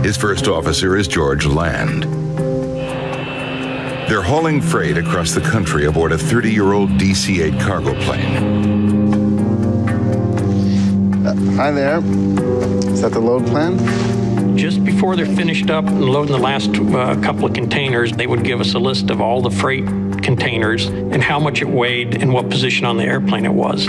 His first officer is George Land. They're hauling freight across the country aboard a 30-year-old DC-8 cargo plane. Hi there. Is that the load plan? Just before they're finished up and loading the last couple of containers, they would give us a list of all the freight containers and how much it weighed and what position on the airplane it was.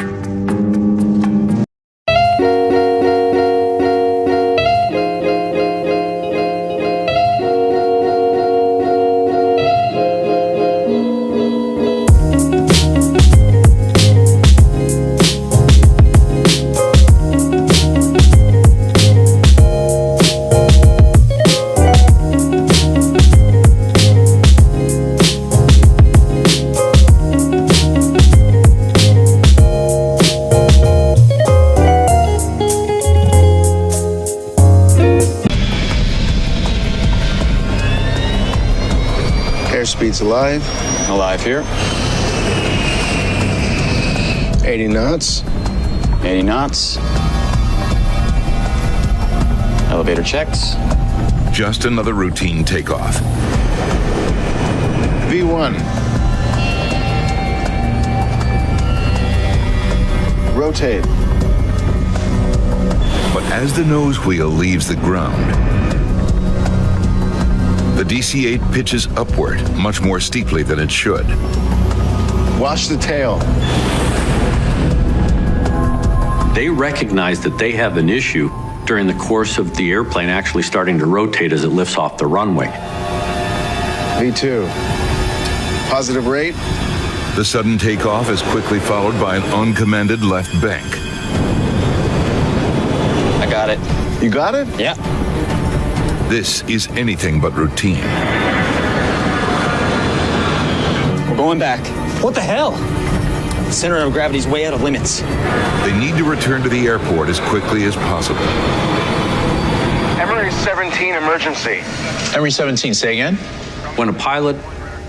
Airspeed's alive. Alive here. 80 knots. 80 knots. Elevator checks. Just another routine takeoff. V1. Rotate. But as the nose wheel leaves the ground, the DC-8 pitches upward much more steeply than it should. Watch the tail. They recognize that they have an issue during the course of the airplane actually starting to rotate as it lifts off the runway. V2. Positive rate. The sudden takeoff is quickly followed by an uncommanded left bank. I got it. You got it? Yeah. This is anything but routine. We're going back. What the hell? The center of gravity's way out of limits. They need to return to the airport as quickly as possible. Emory 17 emergency. Emory 17, say again? When a pilot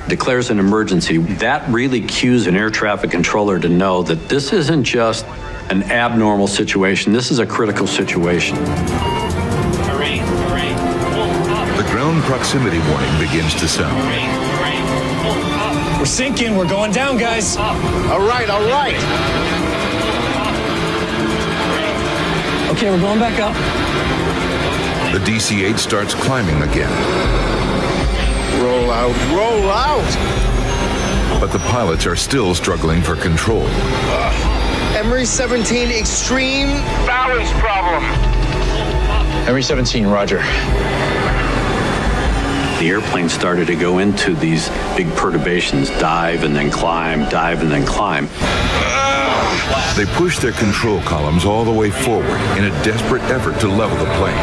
declares an emergency, that really cues an air traffic controller to know that this isn't just an abnormal situation, this is a critical situation. The ground proximity warning begins to sound. We're sinking. We're going down, guys. All right, all right. Okay, we're going back up. The DC-8 starts climbing again. Roll out, roll out. But the pilots are still struggling for control. Emory 17 extreme Balance problem. Emory 17, roger. The airplane started to go into these big perturbations, dive and then climb, dive and then climb. They push their control columns all the way forward in a desperate effort to level the plane.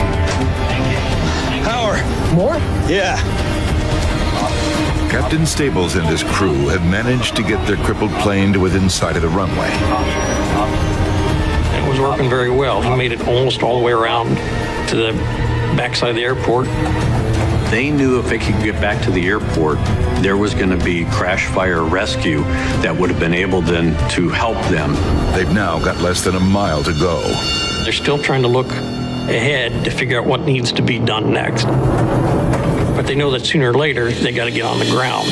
Power. More? Yeah. Captain Stables and his crew have managed to get their crippled plane to within sight of the runway. It was working very well. He made it almost all the way around to the backside of the airport. They knew if they could get back to the airport, there was going to be crash fire rescue that would have been able then to help them. They've now got less than a mile to go. They're still trying to look ahead to figure out what needs to be done next. But they know that sooner or later, they got to get on the ground.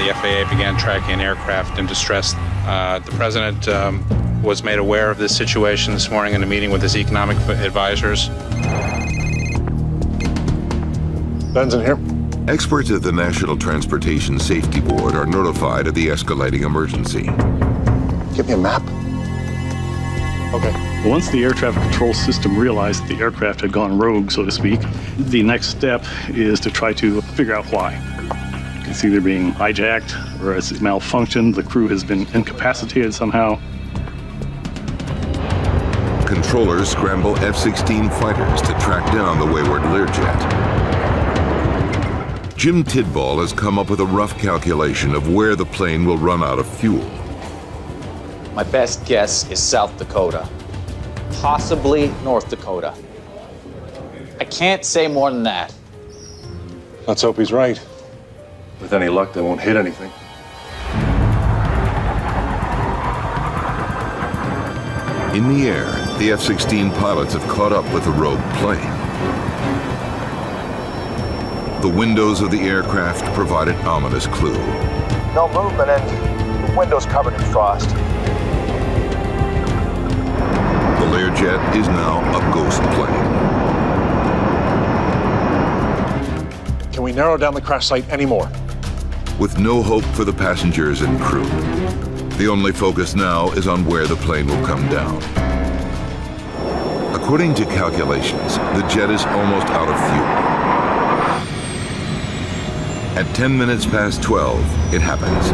The FAA began tracking an aircraft in distress. The president was made aware of this situation this morning in a meeting with his economic advisors. Ben's in here. Experts at the National Transportation Safety Board are notified of the escalating emergency. Give me a map. Okay. Once the air traffic control system realized that the aircraft had gone rogue, so to speak, the next step is to try to figure out why. It's either being hijacked or it's malfunctioned, the crew has been incapacitated somehow. Controllers scramble F-16 fighters to track down the wayward Learjet. Jim Tidball has come up with a rough calculation of where the plane will run out of fuel. My best guess is South Dakota, possibly North Dakota. I can't say more than that. Let's hope he's right. With any luck, they won't hit anything. In the air, the F-16 pilots have caught up with the rogue plane. The windows of the aircraft provide an ominous clue. No movement and windows covered in frost. The Learjet is now a ghost plane. Can we narrow down the crash site anymore? With no hope for the passengers and crew, the only focus now is on where the plane will come down. According to calculations, the jet is almost out of fuel. At 10 minutes past 12, it happens.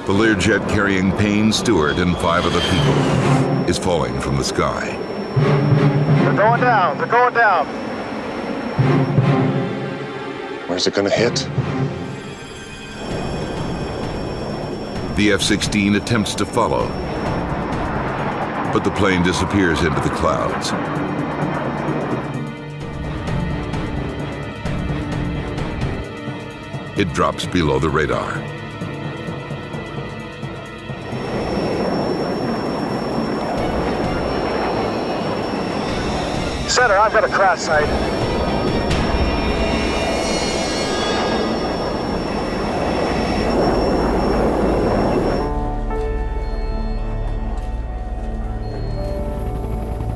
The Learjet carrying Payne Stewart and 5 other people is falling from the sky. They're going down. They're going down. Where's it gonna hit? The F-16 attempts to follow, but the plane disappears into the clouds. It drops below the radar. Center, I've got a crash site.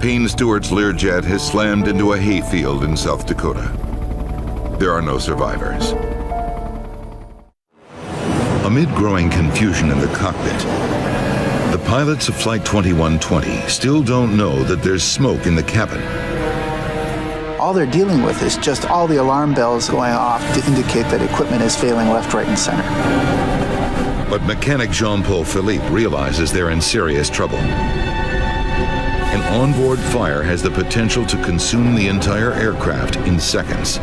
Payne Stewart's Learjet has slammed into a hayfield in South Dakota. There are no survivors. Amid growing confusion in the cockpit, the pilots of Flight 2120 still don't know that there's smoke in the cabin. All they're dealing with is just all the alarm bells going off to indicate that equipment is failing left, right, and center. But mechanic Jean-Paul Philippe realizes they're in serious trouble. An onboard fire has the potential to consume the entire aircraft in seconds.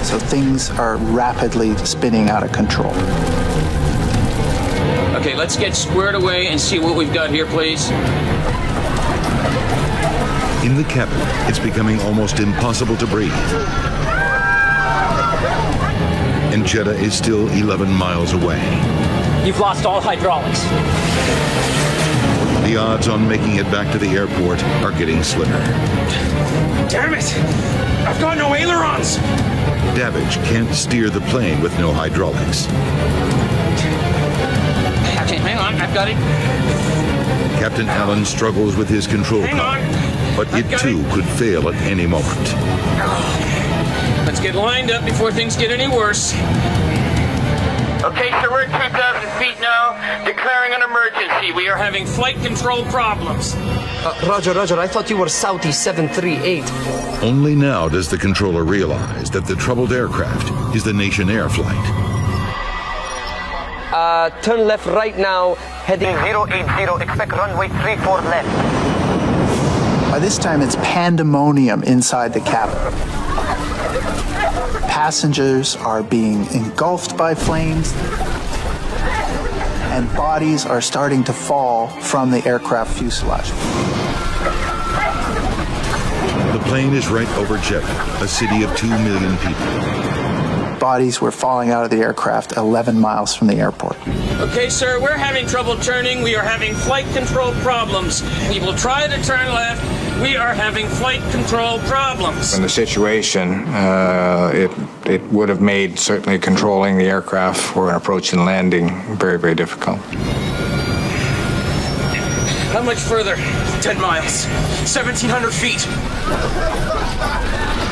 So things are rapidly spinning out of control. Okay, let's get squared away and see what we've got here, please. In the cabin, it's becoming almost impossible to breathe. And Jeddah is still 11 miles away. You've lost all hydraulics. The odds on making it back to the airport are getting slimmer. Damn it! I've got no ailerons! Davidge can't steer the plane with no hydraulics. Okay, hang on, I've got it. Captain Allen struggles with his control column, but it too could fail at any moment. Let's get lined up before things get any worse. Okay, so we're at 2,000 feet now, declaring an emergency. We are having Flight control problems. Roger, I thought you were Southeast 738. Only now does the controller realize that the troubled aircraft is the Nation Air flight. Turn left right now, heading 080, expect runway 34 left. By this time, it's pandemonium inside the cabin. Passengers are being engulfed by flames, and bodies are starting to fall from the aircraft fuselage. The plane is right over Jeddah, a city of 2 million people. Bodies were falling out of the aircraft 11 miles from the airport. Okay, sir, we're having trouble turning. We are having flight control problems. We will try to turn left. We are having flight control problems. In the situation, it would have made certainly controlling the aircraft for an approach and landing very, very difficult. How much further? 10 miles. 1,700 feet.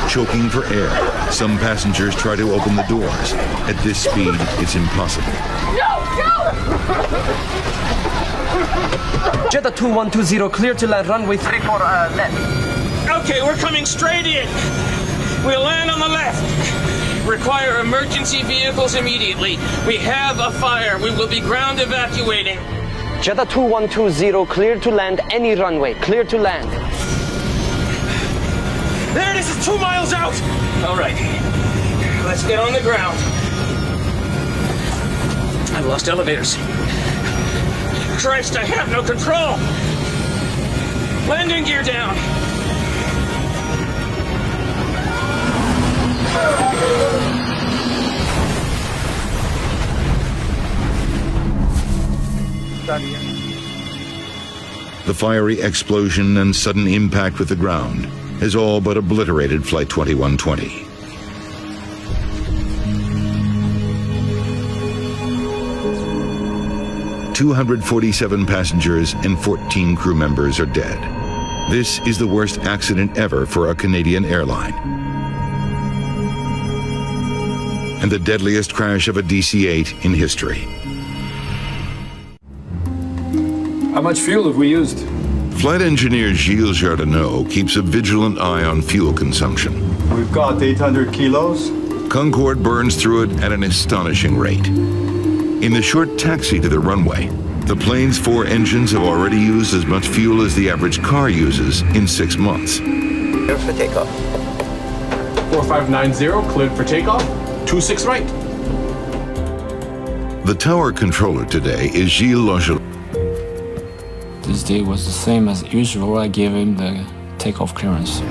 Choking for air, some passengers try to open the doors. At this speed, it's impossible. Jeddah 2120, clear to land runway 34 left. Okay, we're coming straight in. We'll land on the left. Require emergency vehicles immediately. We have a fire. We will be ground evacuating. Jeddah 2120, clear to land any runway, clear to land. There it is, it's 2 miles out. All right, let's get on the ground. I've lost elevators. Christ, I have no control. Landing gear down. The fiery explosion and sudden impact with the ground has all but obliterated Flight 2120. "247 passengers and 14 crew members are dead. This is the worst accident ever for a Canadian airline, and the deadliest crash of a DC-8 in history." How much fuel have we used? Flight engineer Gilles Jardinot keeps a vigilant eye on fuel consumption. We've got 800 kilos. Concorde burns through it at an astonishing rate. In the short taxi to the runway, the plane's 4 engines have already used as much fuel as the average car uses in 6 months. Clear for takeoff. 4590, cleared for takeoff. 26 right. The tower controller today is Gilles Longelin. This day was the same as usual. I gave him the takeoff clearance.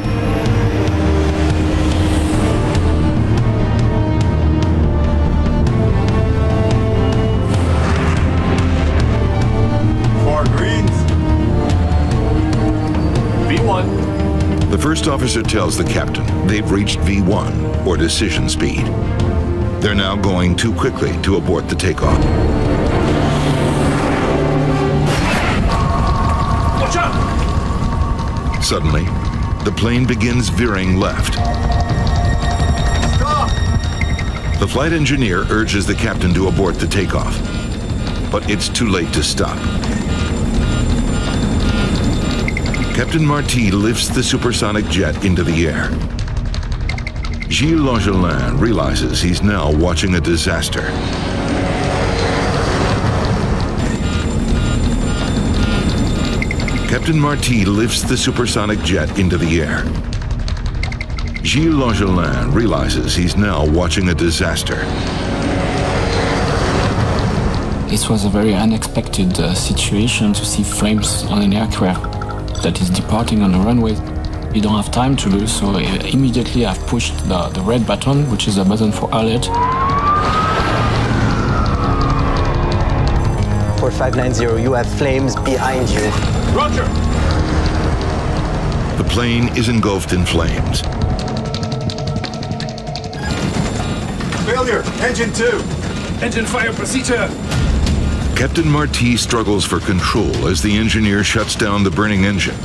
The first officer tells the captain they've reached V1, or decision speed. They're now going too quickly to abort the takeoff. Watch out! Suddenly, the plane begins veering left. Stop! The flight engineer urges the captain to abort the takeoff, but it's too late to stop. Captain Marty lifts the supersonic jet into the air. Gilles Longelin realizes he's now watching a disaster. Captain Marty lifts the supersonic jet into the air. Gilles Longelin realizes he's now watching a disaster. It was a very unexpected situation to see flames on an aircraft that is departing on the runway. You don't have time to lose, so immediately I've pushed the red button, which is a button for alert. 4590, you have flames behind you. Roger! The plane is engulfed in flames. Failure! Engine 2! Engine fire procedure! Captain Marty struggles for control as the engineer shuts down the burning engine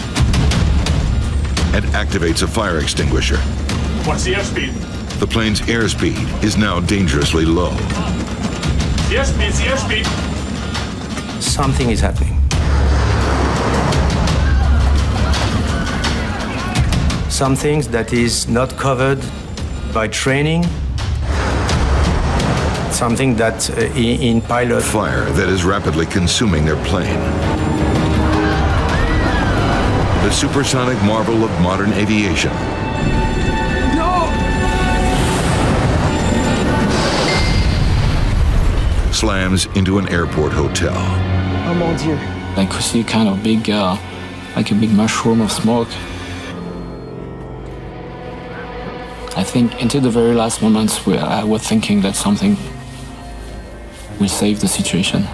and activates a fire extinguisher. What's the airspeed? The plane's airspeed is now dangerously low. The airspeed! Something is happening. Something that is not covered by training. Something that in pilot... Fire that is rapidly consuming their plane. The supersonic marvel of modern aviation. No! Slams into an airport hotel. Oh mon Dieu. I could see kind of big, like a big mushroom of smoke. I think until the very last moments I was thinking that something will save the situation.